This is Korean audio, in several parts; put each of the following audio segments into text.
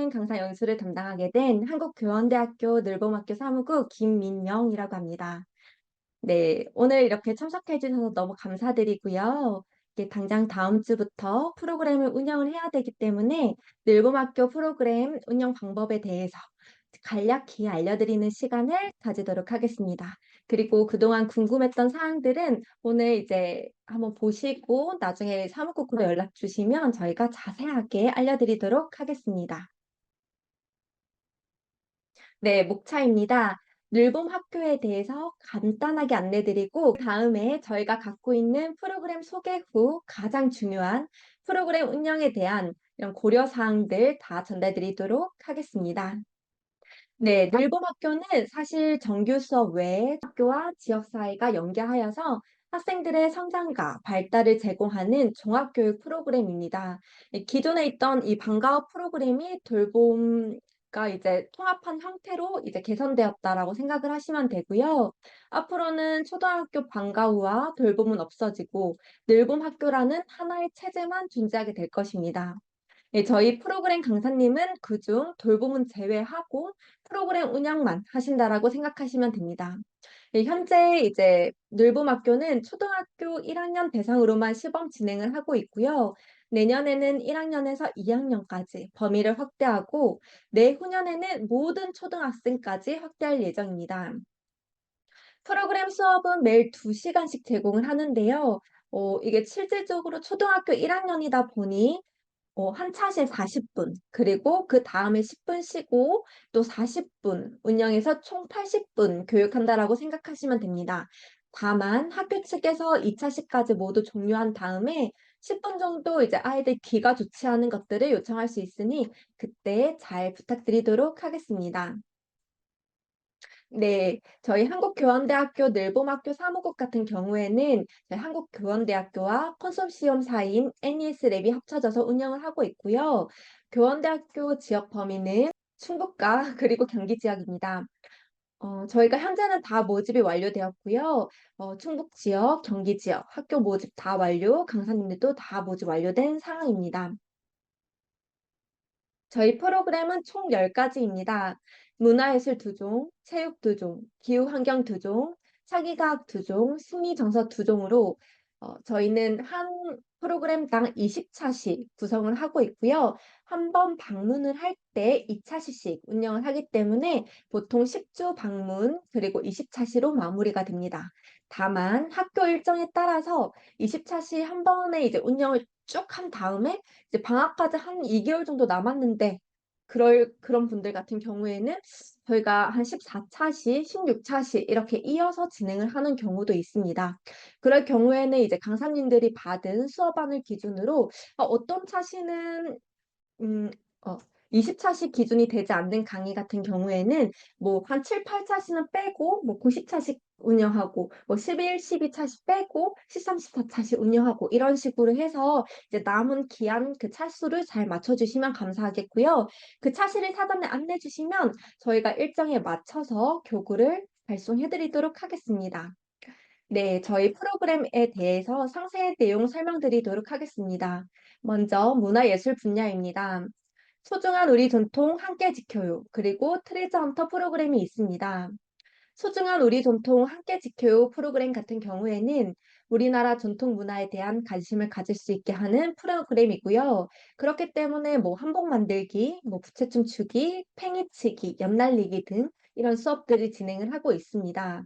프로그램 강사 연수를 담당하게 된 한국교원대학교 늘봄학교 사무국 김민영이라고 합니다. 네, 오늘 이렇게 참석해 주셔서 너무 감사드리고요. 이게 당장 다음 주부터 프로그램을 운영을 해야 되기 때문에 늘봄학교 프로그램 운영 방법에 대해서 간략히 알려드리는 시간을 가지도록 하겠습니다. 그리고 그동안 궁금했던 사항들은 오늘 이제 한번 보시고 나중에 사무국으로 연락 주시면 저희가 자세하게 알려드리도록 하겠습니다. 네, 목차입니다. 늘봄 학교에 대해서 간단하게 안내드리고 다음에 저희가 갖고 있는 프로그램 소개 후 가장 중요한 프로그램 운영에 대한 이런 고려 사항들 다 전달드리도록 하겠습니다. 네, 늘봄 학교는 사실 정규 수업 외에 학교와 지역사회가 연계하여서 학생들의 성장과 발달을 제공하는 종합교육 프로그램입니다. 기존에 있던 이 방과후 프로그램이 돌봄과 이제 통합한 형태로 이제 개선되었다라고 생각을 하시면 되고요. 앞으로는 초등학교 방과후와 돌봄은 없어지고 늘봄 학교라는 하나의 체제만 존재하게 될 것입니다. 네, 저희 프로그램 강사님은 그중 돌봄은 제외하고 프로그램 운영만 하신다라고 생각하시면 됩니다. 네, 현재 이제 늘봄학교는 초등학교 1학년 대상으로만 시범 진행을 하고 있고요. 내년에는 1학년에서 2학년까지 범위를 확대하고 내후년에는 모든 초등학생까지 확대할 예정입니다. 프로그램 수업은 매일 2시간씩 제공을 하는데요. 이게 실질적으로 초등학교 1학년이다 보니 한 차시에 40분 그리고 그다음에 10분 쉬고 또 40분 운영해서 총 80분 교육한다라고 생각하시면 됩니다. 다만 학교 측에서 2 차시까지 모두 종료한 다음에 10분 정도 이제 아이들 귀가 좋지 않은 것들을 요청할 수 있으니 그때 잘 부탁드리도록 하겠습니다. 네. 저희 한국교원대학교 늘봄학교 사무국 같은 경우에는 저희 한국교원대학교와 컨소시엄 사이인 NES랩이 합쳐져서 운영을 하고 있고요. 교원대학교 지역 범위는 충북과 그리고 경기 지역입니다. 저희가 현재는 다 모집이 완료되었고요. 충북 지역, 경기 지역 학교 모집 다 완료, 강사님들도 다 모집 완료된 상황입니다. 저희 프로그램은 총 10가지입니다. 문화예술 2종, 체육 2종, 기후환경 2종, 차기과학 2종, 심리정서 2종으로 저희는 한 프로그램당 20차씩 구성을 하고 있고요. 한 번 방문을 할 때 2차시씩 운영을 하기 때문에 보통 10주 방문 그리고 20차시로 마무리가 됩니다. 다만 학교 일정에 따라서 20차시 한 번에 이제 운영을 쭉 한 다음에 이제 방학까지 한 2개월 정도 남았는데 그런 분들 같은 경우에는 저희가 한 14차시, 16차시 이렇게 이어서 진행을 하는 경우도 있습니다. 그럴 경우에는 이제 강사님들이 받은 수업안을 기준으로 어떤 차시는 음 어 20차씩 기준이 되지 않는 강의 같은 경우에는 뭐 한 7-8차씩은 빼고 뭐 90차씩 운영하고 뭐 11, 12차씩 빼고 13, 14차씩 운영하고 이런 식으로 해서 이제 남은 기한 그 차수를 잘 맞춰 주시면 감사하겠고요. 그 차시를 사전에 안내 주시면 저희가 일정에 맞춰서 교구를 발송해 드리도록 하겠습니다. 네, 저희 프로그램에 대해서 상세 내용 설명드리도록 하겠습니다. 먼저 문화예술 분야입니다. 소중한 우리 전통 함께 지켜요. 그리고 트레저 헌터 프로그램이 있습니다. 소중한 우리 전통 함께 지켜요 프로그램 같은 경우에는 우리나라 전통 문화에 대한 관심을 가질 수 있게 하는 프로그램이고요. 그렇기 때문에 뭐 한복 만들기, 뭐 부채춤 추기, 팽이치기, 연날리기 등 이런 수업들이 진행을 하고 있습니다.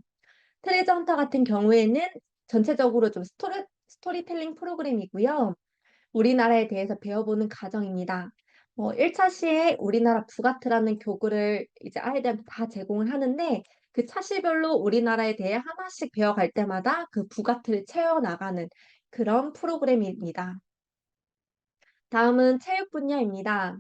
트레저 헌터 같은 경우에는 전체적으로 좀 스토리텔링 프로그램이고요. 우리나라에 대해서 배워보는 과정입니다. 1차 시에 우리나라 북아트라는 교구를 이제 아이들한테 다 제공을 하는데 그 차시별로 우리나라에 대해 하나씩 배워갈 때마다 그 북아트를 채워나가는 그런 프로그램입니다. 다음은 체육 분야입니다.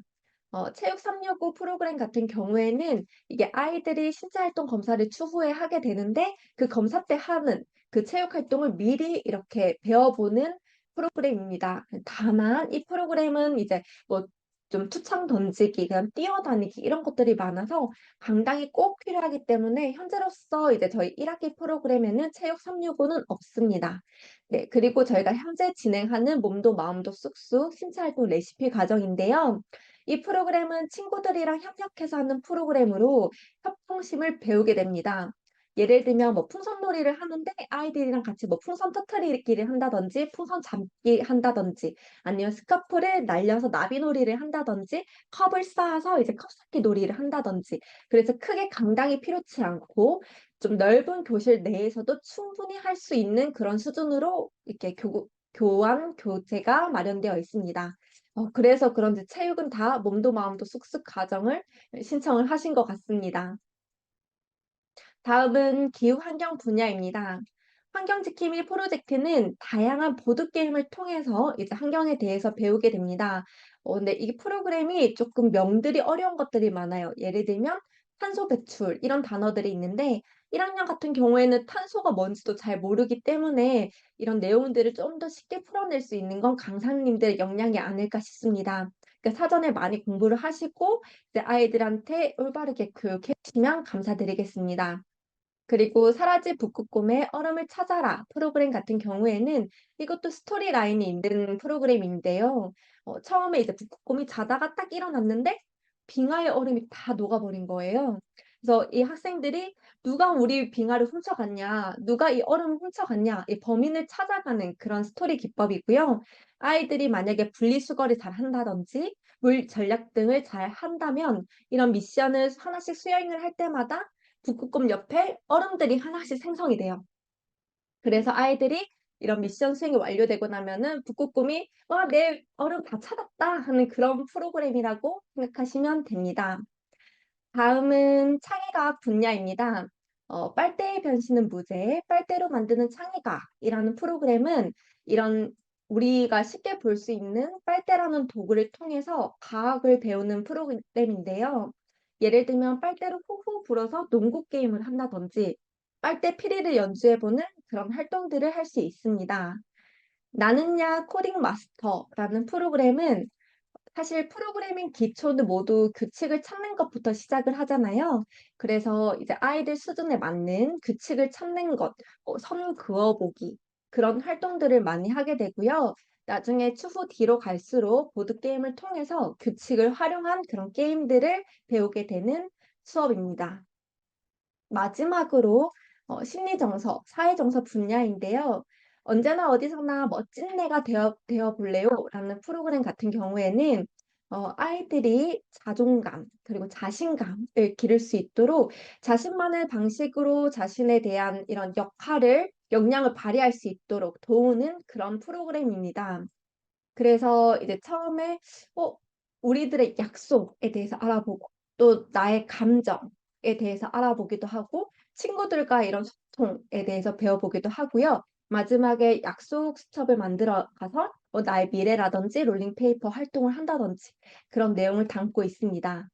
체육 365 프로그램 같은 경우에는 이게 아이들이 신체 활동 검사를 추후에 하게 되는데 그 검사 때 하는 그 체육 활동을 미리 이렇게 배워보는 프로그램입니다. 다만 이 프로그램은 이제 뭐 좀 투창 던지기, 그다음 뛰어다니기 이런 것들이 많아서 강당이 꼭 필요하기 때문에 현재로서 이제 저희 1학기 프로그램에는 체육 365는 없습니다. 네, 그리고 저희가 현재 진행하는 몸도 마음도 쑥쑥 신체 활동 레시피 과정인데요. 이 프로그램은 친구들이랑 협력해서 하는 프로그램으로 협동심을 배우게 됩니다. 예를 들면 뭐 풍선놀이를 하는데 아이들이랑 같이 뭐 풍선 터트리기를 한다든지 풍선 잡기 한다든지 아니면 스카프를 날려서 나비놀이를 한다든지 컵을 쌓아서 이제 컵쌓기 놀이를 한다든지 그래서 크게 강당이 필요치 않고 좀 넓은 교실 내에서도 충분히 할 수 있는 그런 수준으로 이렇게 교환 교재가 마련되어 있습니다. 그래서 그런지 체육은 다 몸도 마음도 쑥쑥 과정을 신청을 하신 것 같습니다. 다음은 기후 환경 분야입니다. 환경 지킴이 프로젝트는 다양한 보드게임을 통해서 이제 환경에 대해서 배우게 됩니다. 근데 이 프로그램이 조금 명들이 어려운 것들이 많아요. 예를 들면 탄소 배출 이런 단어들이 있는데 1학년 같은 경우에는 탄소가 뭔지도 잘 모르기 때문에 이런 내용들을 좀 더 쉽게 풀어낼 수 있는 건 강사님들의 역량이 아닐까 싶습니다. 그러니까 사전에 많이 공부를 하시고 이제 아이들한테 올바르게 교육해 주시면 감사드리겠습니다. 그리고 사라진 북극곰의 얼음을 찾아라 프로그램 같은 경우에는 이것도 스토리 라인이 있는 프로그램인데요. 처음에 이제 북극곰이 자다가 딱 일어났는데 빙하의 얼음이 다 녹아버린 거예요. 그래서 이 학생들이 누가 우리 빙하를 훔쳐갔냐, 누가 이 얼음을 훔쳐갔냐, 이 범인을 찾아가는 그런 스토리 기법이고요. 아이들이 만약에 분리수거를 잘 한다든지 물 전략 등을 잘 한다면 이런 미션을 하나씩 수행을 할 때마다 북극곰 옆에 얼음들이 하나씩 생성이 돼요. 그래서 아이들이 이런 미션 수행이 완료되고 나면은 북극곰이 "와 내 얼음 다 찾았다." 하는 그런 프로그램이라고 생각하시면 됩니다. 다음은 창의과학 분야입니다. 빨대의 변신은 무죄, 빨대로 만드는 창의과학이라는 프로그램은 이런 우리가 쉽게 볼 수 있는 빨대라는 도구를 통해서 과학을 배우는 프로그램인데요. 예를 들면 빨대로 훌훌 불어서 농구 게임을 한다든지 빨대 피리를 연주해 보는 그런 활동들을 할 수 있습니다. 나는야 코딩 마스터라는 프로그램은 사실 프로그래밍 기초는 모두 규칙을 찾는 것부터 시작을 하잖아요. 그래서 이제 아이들 수준에 맞는 규칙을 찾는 것, 선 그어 보기 그런 활동들을 많이 하게 되고요. 나중에 추후 뒤로 갈수록 보드게임을 통해서 규칙을 활용한 그런 게임들을 배우게 되는 수업입니다. 마지막으로 심리 정서, 사회 정서 분야인데요. 언제나 어디서나 멋진 내가 되어 볼래요?라는 프로그램 같은 경우에는 아이들이 자존감 그리고 자신감을 기를 수 있도록 자신만의 방식으로 자신에 대한 이런 역할을 역량을 발휘할 수 있도록 도우는 그런 프로그램입니다. 그래서 이제 처음에 어 우리들의 약속에 대해서 알아보고 또 나의 감정에 대해서 알아보기도 하고 친구들과 이런 소통에 대해서 배워보기도 하고요. 마지막에 약속 수첩을 만들어 가서 나의 미래라든지 롤링페이퍼 활동을 한다든지 그런 내용을 담고 있습니다.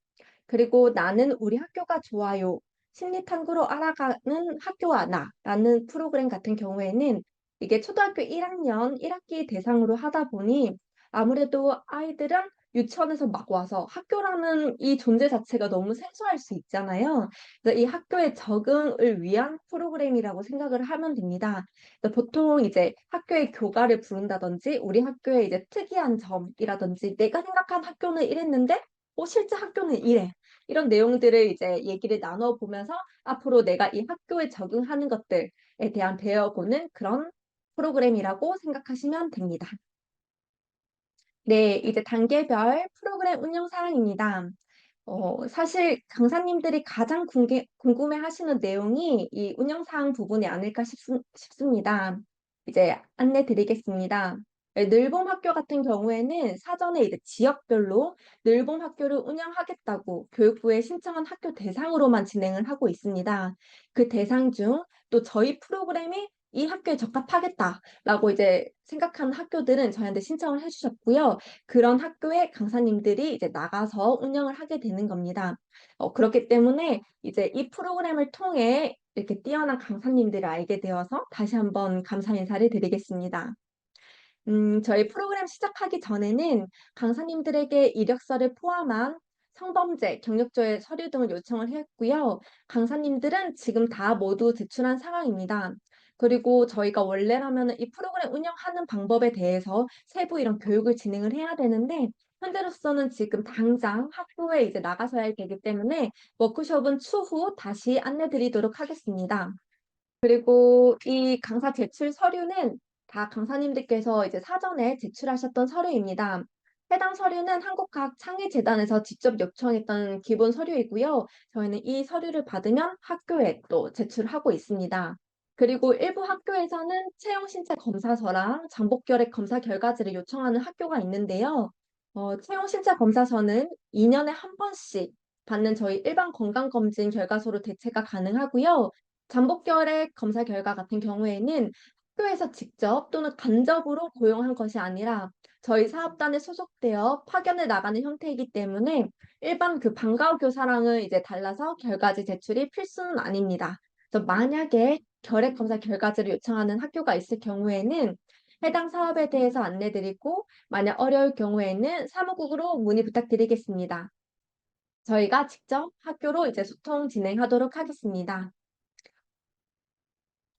그리고 "나는 우리 학교가 좋아요. 심리 탐구로 알아가는 학교와 나."라는 프로그램 같은 경우에는 이게 초등학교 1 학년 1 학기 대상으로 하다 보니 아무래도 아이들은 유치원에서 막 와서 학교라는 이 존재 자체가 너무 생소할 수 있잖아요. 그래서 이 학교의 적응을 위한 프로그램이라고 생각을 하면 됩니다. 그래서 보통 이제 학교의 교가를 부른다든지 우리 학교의 이제 특이한 점이라든지 "내가 생각한 학교는 이랬는데 실제 학교는 이래." 이런 내용들을 이제 얘기를 나눠 보면서 앞으로 내가 이 학교에 적응하는 것들에 대한 배워보는 그런 프로그램이라고 생각하시면 됩니다. 네, 이제 단계별 프로그램 운영 사항입니다. 사실 강사님들이 가장 궁금해하시는 내용이 이 운영 사항 부분이 아닐까 싶습니다. 이제 안내 드리겠습니다. 네, 늘봄 학교 같은 경우에는 사전에 이제 지역별로 늘봄 학교를 운영하겠다고 교육부에 신청한 학교 대상으로만 진행을 하고 있습니다. 그 대상 중 또 저희 프로그램이 이 학교에 적합하겠다라고 이제 생각하는 학교들은 저희한테 신청을 해 주셨고요. 그런 학교의 강사님들이 이제 나가서 운영을 하게 되는 겁니다. 그렇기 때문에 이제 이 프로그램을 통해 이렇게 뛰어난 강사님들을 알게 되어서 다시 한번 감사 인사를 드리겠습니다. 저희 프로그램 시작하기 전에는 강사님들에게 이력서를 포함한 성범죄, 경력조회 서류 등을 요청을 했고요. 강사님들은 지금 다 모두 제출한 상황입니다. 그리고 저희가 원래라면은 이 프로그램 운영하는 방법에 대해서 세부 이런 교육을 진행을 해야 되는데 현재로서는 지금 당장 학교에 이제 나가셔야 되기 때문에 워크숍은 추후 다시 안내 드리도록 하겠습니다. 그리고 이 강사 제출 서류는 다 강사님들께서 이제 사전에 제출하셨던 서류입니다. 해당 서류는 한국과학창의재단에서 직접 요청했던 기본 서류이고요. 저희는 이 서류를 받으면 학교에 또 제출하고 있습니다. 그리고 일부 학교에서는 채용 신체 검사서랑 장복 결핵 검사 결과지를 요청하는 학교가 있는데요. 채용 신체 검사서는 2년에 한 번씩 받는 저희 일반 건강검진 결과서로 대체가 가능하고요. 잠복결핵 검사 결과 같은 경우에는 학교에서 직접 또는 간접으로 고용한 것이 아니라 저희 사업단에 소속되어 파견을 나가는 형태이기 때문에 일반 그 방과후 교사랑은 이제 달라서 결과지 제출이 필수는 아닙니다. 그래서 만약에 결핵 검사 결과지를 요청하는 학교가 있을 경우에는 해당 사업에 대해서 안내드리고 만약 어려울 경우에는 사무국으로 문의 부탁드리겠습니다. 저희가 직접 학교로 이제 소통 진행하도록 하겠습니다.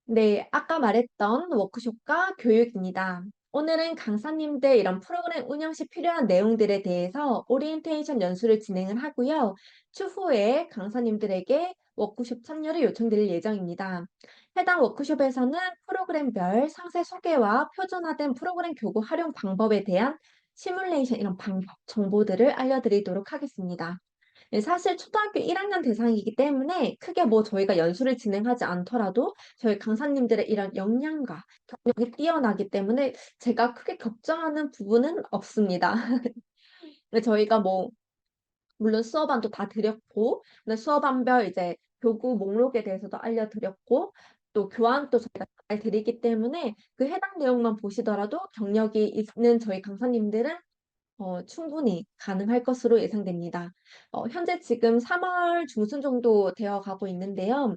네, 아까 말했던 워크숍과 교육입니다. 오늘은 강사님들 이런 프로그램 운영 시 필요한 내용들에 대해서 오리엔테이션 연수를 진행을 하고요. 추후에 강사님들에게 워크숍 참여를 요청드릴 예정입니다. 해당 워크숍에서는 프로그램별 상세 소개와 표준화된 프로그램 교구 활용 방법에 대한 시뮬레이션 이런 방법, 정보들을 알려드리도록 하겠습니다. 네, 사실 초등학교 1학년 대상이기 때문에 크게 뭐 저희가 연수를 진행하지 않더라도 저희 강사님들의 이런 역량과 경력이 뛰어나기 때문에 제가 크게 걱정하는 부분은 없습니다. 근데 저희가 뭐 물론 수업안도 다 드렸고, 근데 수업안별 이제 교구 목록에 대해서도 알려드렸고, 또 교환도 저희가 잘 드리기 때문에 그 해당 내용만 보시더라도 경력이 있는 저희 강사님들은 충분히 가능할 것으로 예상됩니다. 현재 지금 3월 중순 정도 되어 가고 있는데요.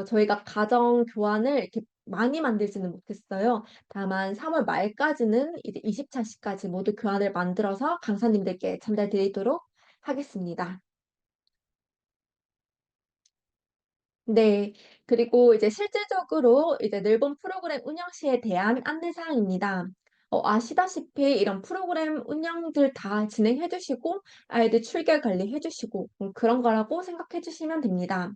저희가 가정 교환을 이렇게 많이 만들지는 못했어요. 다만 3월 말까지는 이제 20차시까지 모두 교환을 만들어서 강사님들께 전달드리도록 하겠습니다. 네. 그리고 이제 실질적으로 이제 늘본 프로그램 운영 시에 대한 안내 사항입니다. 아시다시피 이런 프로그램 운영들 다 진행해 주시고 아이들 출결 관리해 주시고 그런 거라고 생각해 주시면 됩니다.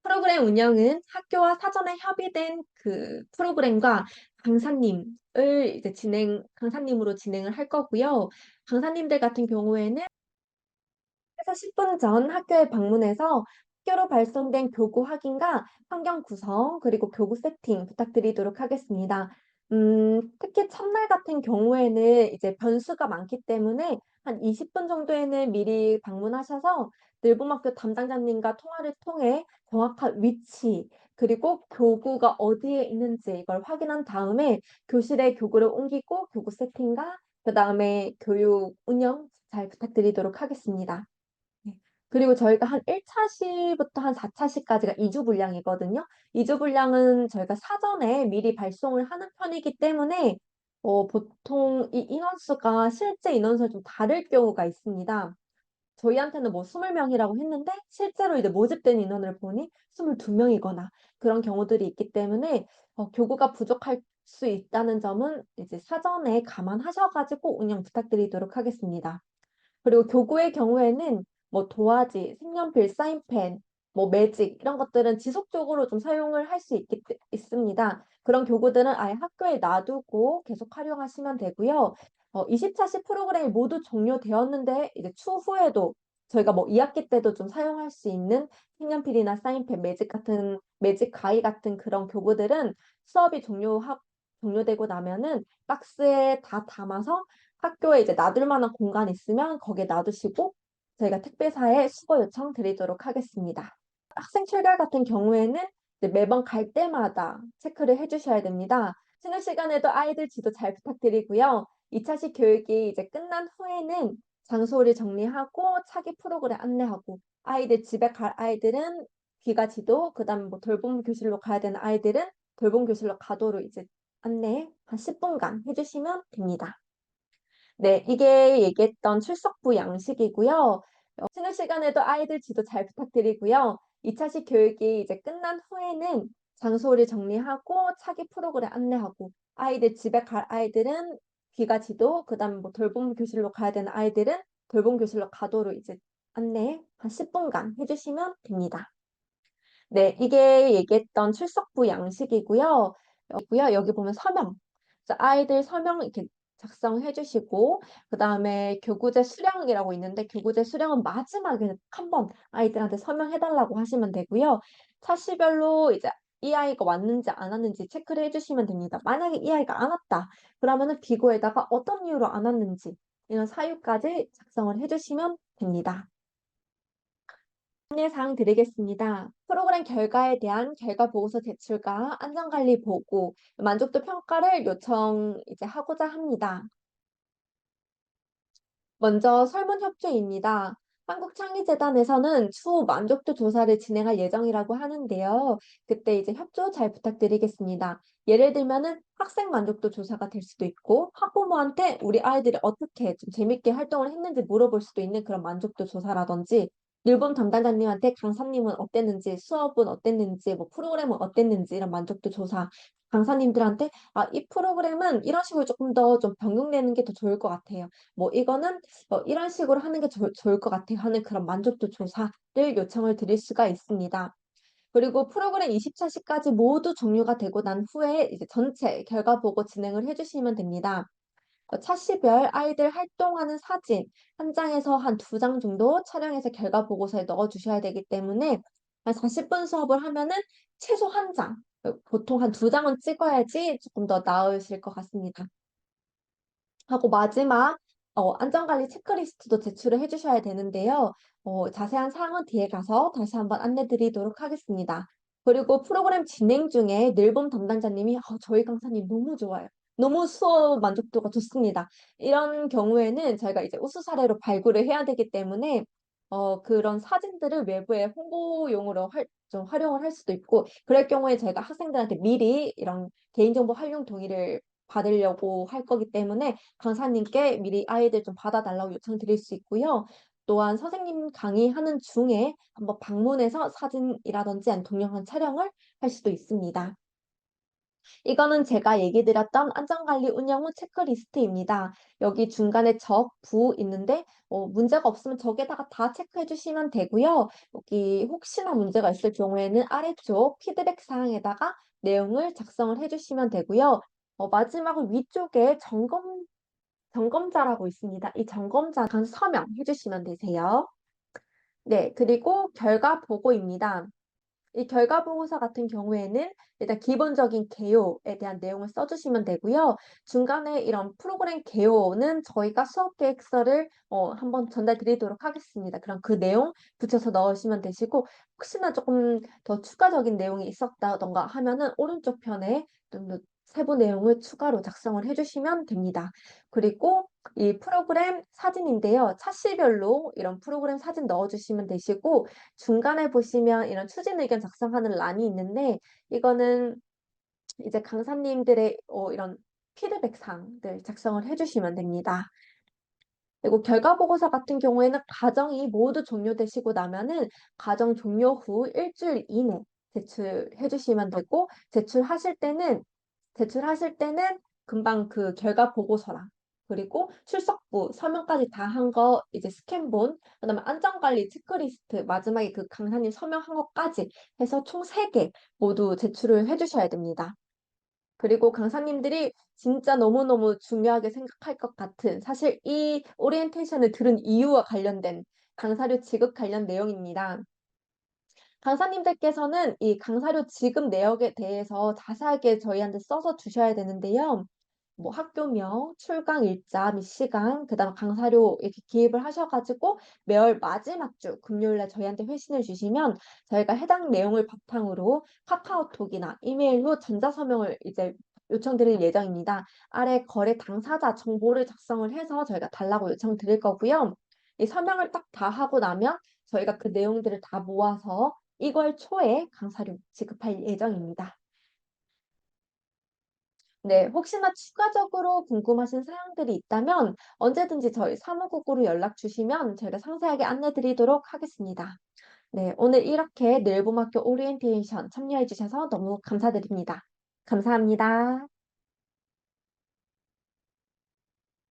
프로그램 운영은 학교와 사전에 협의된 그 프로그램과 강사님을 이제 강사님으로 진행을 할 거고요. 강사님들 같은 경우에는 회사 10분 전 학교에 방문해서 학교로 발송된 교구 확인과 환경 구성 그리고 교구 세팅 부탁드리도록 하겠습니다. 특히 첫날 같은 경우에는 이제 변수가 많기 때문에 한 20분 정도에는 미리 방문하셔서 늘봄학교 담당자님과 통화를 통해 정확한 위치 그리고 교구가 어디에 있는지 이걸 확인한 다음에 교실에 교구를 옮기고 교구 세팅과 그다음에 교육 운영 잘 부탁드리도록 하겠습니다. 네. 그리고 저희가 한 1차 시부터 한 4차 시까지가 2주 분량이거든요. 2주 분량은 저희가 사전에 미리 발송을 하는 편이기 때문에 보통 이 인원수가 실제 인원수와 좀 다를 경우가 있습니다. 저희한테는 뭐 20명이라고 했는데 실제로 이제 모집된 인원을 보니 22명이거나 그런 경우들이 있기 때문에 교구가 부족할 수 있다는 점은 이제 사전에 감안하셔 가지고 운영 부탁드리도록 하겠습니다. 그리고 교구의 경우에는 뭐 도화지, 색연필, 사인펜, 뭐 매직 이런 것들은 지속적으로 좀 사용을 할 수 있습니다. 그런 교구들은 아예 학교에 놔두고 계속 활용하시면 되고요. 20차시 프로그램이 모두 종료되었는데 이제 추후에도 저희가 뭐 2학기 때도 좀 사용할 수 있는 색연필이나 사인펜, 매직 가위 같은 그런 교구들은 수업이 종료되고 나면은 박스에 다 담아서 학교에 이제 놔둘 만한 공간이 있으면 거기에 놔두시고 저희가 택배사에 수거 요청 드리도록 하겠습니다. 학생 출결 같은 경우에는 이제 매번 갈 때마다 체크를 해 주셔야 됩니다. 쉬는 시간에도 아이들 지도 잘 부탁드리고요. 2차식 교육이 이제 끝난 후에는 장소를 정리하고 차기 프로그램 안내하고 아이들 집에 갈 아이들은 귀가 지도 그다음에 뭐 돌봄 교실로 가야 되는 아이들은 돌봄 교실로 가도록 이제 안내 한 10분간 해 주시면 됩니다. 네, 이게 얘기했던 출석부 양식이고요. 쉬는 시간에도 아이들 지도 잘 부탁드리고요. 2차식 교육이 이제 끝난 후에는 장소를 정리하고 차기 프로그램 안내하고 아이들 집에 갈 아이들은 귀가 지도, 그다음에 뭐 돌봄 교실로 가야 되는 아이들은 돌봄 교실로 가도록 이제 안내 한 10분간 해주시면 됩니다. 네, 이게 얘기했던 출석부 양식이고요. 여기 보면 서명. 그래서 아이들 서명 이렇게 작성해 주시고, 그 다음에 교구제 수령이라고 있는데, 교구제 수령은 마지막에 한 번 아이들한테 서명해 달라고 하시면 되고요. 차시별로 이제 이 아이가 왔는지 안 왔는지 체크를 해주시면 됩니다. 만약에 이 아이가 안 왔다. 그러면은 비고에다가 어떤 이유로 안 왔는지, 이런 사유까지 작성을 해주시면 됩니다. 안내사항 드리겠습니다. 프로그램 결과에 대한 결과 보고서 제출과 안전관리 보고, 만족도 평가를 이제 하고자 합니다. 먼저 설문협조입니다. 한국창의재단에서는 추후 만족도 조사를 진행할 예정이라고 하는데요. 그때 이제 협조 잘 부탁드리겠습니다. 예를 들면은 학생 만족도 조사가 될 수도 있고, 학부모한테 우리 아이들이 어떻게 좀 재밌게 활동을 했는지 물어볼 수도 있는 그런 만족도 조사라든지, 일본 담당자님한테 강사님은 어땠는지, 수업은 어땠는지, 뭐 프로그램은 어땠는지 이런 만족도 조사, 강사님들한테 이 프로그램은 이런 식으로 조금 더 좀 변경되는 게 더 좋을 것 같아요. 뭐 이거는 이런 식으로 하는 게 좋을 것 같아요 하는 그런 만족도 조사를 요청을 드릴 수가 있습니다. 그리고 프로그램 20차시까지 모두 종료가 되고 난 후에 이제 전체 결과 보고 진행을 해주시면 됩니다. 차시별 아이들 활동하는 사진 한 장에서 한 2장 정도 촬영해서 결과 보고서에 넣어 주셔야 되기 때문에 한 40분 수업을 하면은 최소 한 장, 보통 한 2장은 찍어야지 조금 더 나으실 것 같습니다. 하고 마지막 안전관리 체크리스트도 제출을 해주셔야 되는데요. 자세한 사항은 뒤에 가서 다시 한번 안내드리도록 하겠습니다. 그리고 프로그램 진행 중에 늘봄 담당자님이 저희 강사님 너무 좋아요. 너무 수업 만족도가 좋습니다. 이런 경우에는 저희가 이제 우수 사례로 발굴을 해야 되기 때문에 그런 사진들을 외부에 홍보용으로 좀 활용을 할 수도 있고, 그럴 경우에 저희가 학생들한테 미리 이런 개인정보 활용 동의를 받으려고 할 거기 때문에 강사님께 미리 아이들 좀 받아달라고 요청드릴 수 있고요. 또한 선생님 강의하는 중에 한번 방문해서 사진이라든지 아니면 동영상 촬영을 할 수도 있습니다. 이거는 제가 얘기 드렸던 안전관리 운영 후 체크리스트입니다. 여기 중간에 적, 부 있는데 문제가 없으면 적에다가 다 체크해 주시면 되고요. 여기 혹시나 문제가 있을 경우에는 아래쪽 피드백 사항에다가 내용을 작성을 해 주시면 되고요. 마지막으로 위쪽에 점검자라고 있습니다. 이 점검자 서명해 주시면 되세요. 네, 그리고 결과 보고입니다. 이 결과 보고서 같은 경우에는 일단 기본적인 개요에 대한 내용을 써주시면 되고요. 중간에 이런 프로그램 개요는 저희가 수업 계획서를 한번 전달 드리도록 하겠습니다. 그럼 그 내용 붙여서 넣으시면 되시고, 혹시나 조금 더 추가적인 내용이 있었다던가 하면은 오른쪽 편에 좀 더 세부 내용을 추가로 작성을 해주시면 됩니다. 그리고 이 프로그램 사진인데요. 차시별로 이런 프로그램 사진 넣어주시면 되시고, 중간에 보시면 이런 추진 의견 작성하는 란이 있는데, 이거는 이제 강사님들의 이런 피드백 사항들 작성을 해주시면 됩니다. 그리고 결과 보고서 같은 경우에는 과정이 모두 종료되시고 나면은 과정 종료 후 일주일 이내 제출해 주시면 되고, 제출하실 때는 금방 그 결과 보고서랑 그리고 출석부 서명까지 다 한 거 이제 스캔본, 그다음에 안전관리 체크리스트 마지막에 그 강사님 서명한 것까지 해서 총 3개 모두 제출을 해 주셔야 됩니다. 그리고 강사님들이 진짜 너무너무 중요하게 생각할 것 같은, 사실 이 오리엔테이션을 들은 이유와 관련된 강사료 지급 관련 내용입니다. 강사님들께서는 이 강사료 지급 내역에 대해서 자세하게 저희한테 써서 주셔야 되는데요. 뭐 학교명, 출강 일자 및 시간, 그다음 강사료 이렇게 기입을 하셔가지고 매월 마지막 주 금요일날 저희한테 회신을 주시면 저희가 해당 내용을 바탕으로 카카오톡이나 이메일로 전자서명을 이제 요청드릴 예정입니다. 아래 거래 당사자 정보를 작성을 해서 저희가 달라고 요청드릴 거고요. 이 서명을 딱 다 하고 나면 저희가 그 내용들을 다 모아서 2월 초에 강사료 지급할 예정입니다. 네, 혹시나 추가적으로 궁금하신 사항들이 있다면 언제든지 저희 사무국으로 연락 주시면 저희가 상세하게 안내 드리도록 하겠습니다. 네, 오늘 이렇게 늘봄학교 오리엔테이션 참여해 주셔서 너무 감사드립니다. 감사합니다.